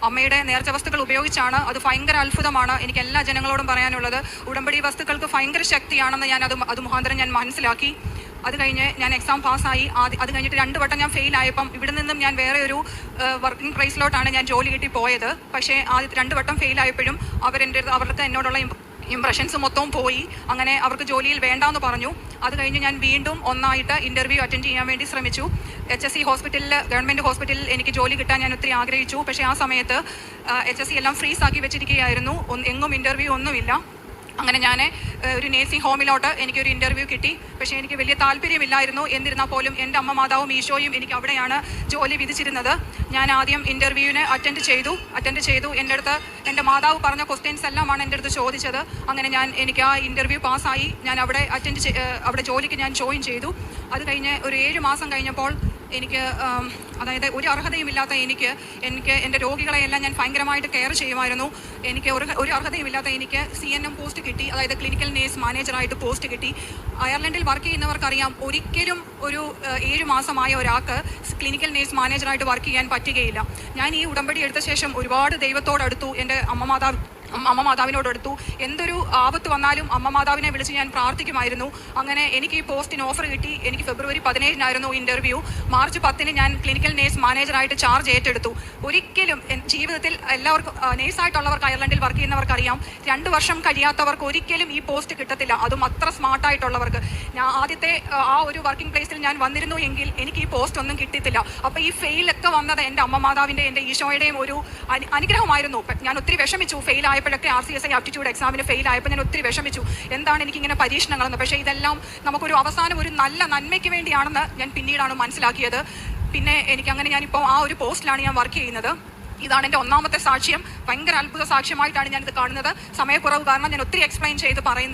അമ്മയുടെ നേർച്ച വസ്തുക്കൾ ഉപയോഗിച്ചാണ്. അത് ഭയങ്കര അത്ഭുതമാണ്. എനിക്ക് എല്ലാ ജനങ്ങളോടും പറയാനുള്ളത്, ഉടമ്പടി വസ്തുക്കൾക്ക് ഭയങ്കര ശക്തിയാണെന്ന് ഞാൻ അത് മുഖാന്തരം ഞാൻ മനസ്സിലാക്കി. അത് കഴിഞ്ഞ് ഞാൻ എക്സാം പാസ്സായി. അത് കഴിഞ്ഞിട്ട് 2 വട്ടം ഞാൻ ഫെയിൽ ആയപ്പം ഇവിടെ നിന്നും ഞാൻ വേറെ ഒരു വർക്കിംഗ് പ്ലേസിലോട്ടാണ് ഞാൻ ജോലി കിട്ടി പോയത്. പക്ഷേ ആദ്യത്തെ 2 വട്ടം ഫെയിൽ ആയപ്പോഴും അവർക്ക് എന്നോടുള്ള ഇംപ്രഷൻസ് മൊത്തവും പോയി. അങ്ങനെ അവർക്ക് ജോലിയിൽ വേണ്ടാന്ന് പറഞ്ഞു. അത് കഴിഞ്ഞ് ഞാൻ വീണ്ടും ഒന്നായിട്ട് ഇൻ്റർവ്യൂ അറ്റൻഡ് ചെയ്യാൻ വേണ്ടി ശ്രമിച്ചു. HSC ഹോസ്പിറ്റലിൽ, ഗവൺമെൻറ് ഹോസ്പിറ്റലിൽ എനിക്ക് ജോലി കിട്ടാൻ ഞാൻ ഒത്തിരി ആഗ്രഹിച്ചു. പക്ഷേ ആ സമയത്ത് HSC എല്ലാം ഫ്രീസ് ആക്കി വെച്ചിരിക്കുകയായിരുന്നു. എങ്ങും ഇൻ്റർവ്യൂ ഒന്നുമില്ല. അങ്ങനെ ഞാൻ ഒരു നേഴ്സിംഗ് ഹോമിലോട്ട് എനിക്കൊരു ഇൻ്റർവ്യൂ കിട്ടി. പക്ഷേ എനിക്ക് വലിയ താല്പര്യമില്ലായിരുന്നു. എന്നിരുന്നാൽ പോലും എൻ്റെ അമ്മ മാതാവും ഈശോയും എനിക്ക് അവിടെയാണ് ജോലി വിധിച്ചിരുന്നത്. ഞാൻ ആദ്യം ഇൻ്റർവ്യൂവിന് അറ്റൻഡ് ചെയ്തു. എൻ്റെ മാതാവ് പറഞ്ഞ ക്വസ്റ്റ്യൻസ് എല്ലാമാണ് എൻ്റെ അടുത്ത് ചോദിച്ചത്. അങ്ങനെ എനിക്ക് ആ ഇൻ്റർവ്യൂ പാസ്സായി. ഞാൻ അവിടെ ജോലിക്ക് ഞാൻ ജോയിൻ ചെയ്തു. അത് കഴിഞ്ഞ് ഒരു 7 മാസം കഴിഞ്ഞപ്പോൾ എനിക്ക്, അതായത് ഒരു അർഹതയുമില്ലാത്ത എനിക്ക് എൻ്റെ രോഗികളെയെല്ലാം ഞാൻ ഭയങ്കരമായിട്ട് കെയർ ചെയ്യുമായിരുന്നു. എനിക്ക് ഒരു അർഹതയുമില്ലാത്ത എനിക്ക് CNM പോസ്റ്റ് കിട്ടി. അതായത് ക്ലിനിക്കൽ നേഴ്സ് മാനേജറായിട്ട് പോസ്റ്റ് കിട്ടി. അയർലൻഡിൽ വർക്ക് ചെയ്യുന്നവർക്കറിയാം, ഒരിക്കലും ഒരു 7 മാസമായ ഒരാൾക്ക് ക്ലിനിക്കൽ നേഴ്സ് മാനേജറായിട്ട് വർക്ക് ചെയ്യാൻ പറ്റുകയില്ല. ഞാൻ ഈ ഉടമ്പടി എടുത്ത ശേഷം ഒരുപാട് ദൈവത്തോടടുത്തു, എൻ്റെ അമ്മ മാതാവിനോടടുത്തു. എന്തൊരു ആപത്ത് വന്നാലും അമ്മ മാതാവിനെ വിളിച്ച് ഞാൻ പ്രാർത്ഥിക്കുമായിരുന്നു. അങ്ങനെ എനിക്ക് ഈ പോസ്റ്റിന് ഓഫർ കിട്ടി. എനിക്ക് ഫെബ്രുവരി 17-നായിരുന്നു ഇൻ്റർവ്യൂ. മാർച്ച് 10-ന് ഞാൻ ക്ലിനിക്കൽ നേഴ്സ് മാനേജറായിട്ട് ചാർജ് ഏറ്റെടുത്തു. ഒരിക്കലും ജീവിതത്തിൽ എല്ലാവർക്കും, നേഴ്സായിട്ടുള്ളവർക്ക്, അയർലൻഡിൽ വർക്ക് ചെയ്യുന്നവർക്കറിയാം, 2 വർഷം കഴിയാത്തവർക്ക് ഒരിക്കലും ഈ പോസ്റ്റ് കിട്ടത്തില്ല. അതും അത്ര സ്മാർട്ടായിട്ടുള്ളവർക്ക്. ഞാൻ ആദ്യത്തെ ആ ഒരു വർക്കിംഗ് പ്ലേസിൽ ഞാൻ വന്നിരുന്നു എങ്കിൽ എനിക്ക് ഈ പോസ്റ്റ് ഒന്നും കിട്ടത്തില്ല. അപ്പോൾ ഈ ഫെയിലൊക്കെ വന്നത് എൻ്റെ അമ്മ മാതാവിൻ്റെ, എൻ്റെ ഈശോയുടെയും ഒരു അനുഗ്രഹമായിരുന്നു. ഞാൻ ഒത്തിരി വിഷമിച്ചു. ഫെയിലായപ്പോഴൊക്കെ RCSI ആപ്റ്റിറ്റ്യൂഡ് എക്സാമിന് ഫെയിൽ ആയപ്പോൾ ഞാൻ ഒത്തിരി വിഷമിച്ചു. എന്താണ് എനിക്കിങ്ങനെ പരീക്ഷണങ്ങളെന്ന്. പക്ഷേ ഇതെല്ലാം നമുക്കൊരു അവസാനം ഒരു നല്ല നന്മയ്ക്ക് വേണ്ടിയാണെന്ന് ഞാൻ പിന്നീടാണ് മനസ്സിലാക്കിയത്. പിന്നെ ഞാനിപ്പോൾ ആ ഒരു പോസ്റ്റിലാണ് ഞാൻ വർക്ക് ചെയ്യുന്നത്. ഇതാണ് എൻ്റെ 1ാമത്തെ സാക്ഷ്യം. ഭയങ്കര അത്ഭുത സാക്ഷ്യമായിട്ടാണ് ഞാനിത് കാണുന്നത്. സമയക്കുറവ് കാരണം ഞാൻ ഒത്തിരി എക്സ്പ്ലെയിൻ ചെയ്ത് പറയുന്നില്ല.